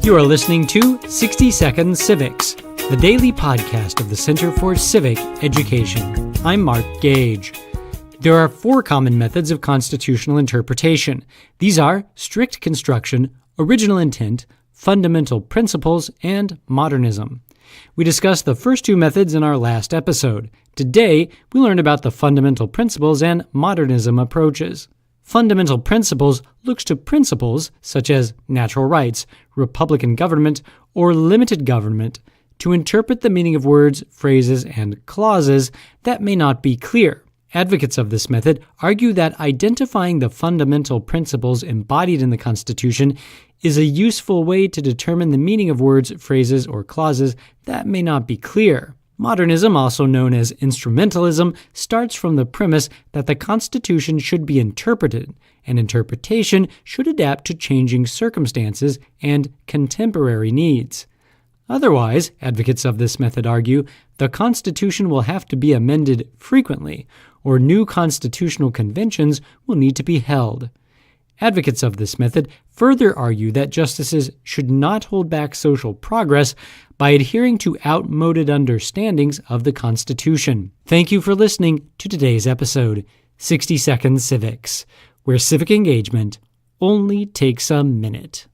You are listening to 60 Seconds Civics, the daily podcast of the Center for Civic Education. I'm Mark Gage. There are 4 common methods of constitutional interpretation. These are strict construction, original intent, fundamental principles, and modernism. We discussed the first 2 methods in our last episode. Today, we learn about the fundamental principles and modernism approaches. Fundamental principles looks to principles such as natural rights, republican government, or limited government to interpret the meaning of words, phrases, and clauses that may not be clear. Advocates of this method argue that identifying the fundamental principles embodied in the Constitution is a useful way to determine the meaning of words, phrases, or clauses that may not be clear. Modernism, also known as instrumentalism, starts from the premise that the Constitution should be interpreted, and interpretation should adapt to changing circumstances and contemporary needs. Otherwise, advocates of this method argue, the Constitution will have to be amended frequently, or new constitutional conventions will need to be held. Advocates of this method further argue that justices should not hold back social progress by adhering to outmoded understandings of the Constitution. Thank you for listening to today's episode, 60 Seconds Civics, where civic engagement only takes a minute.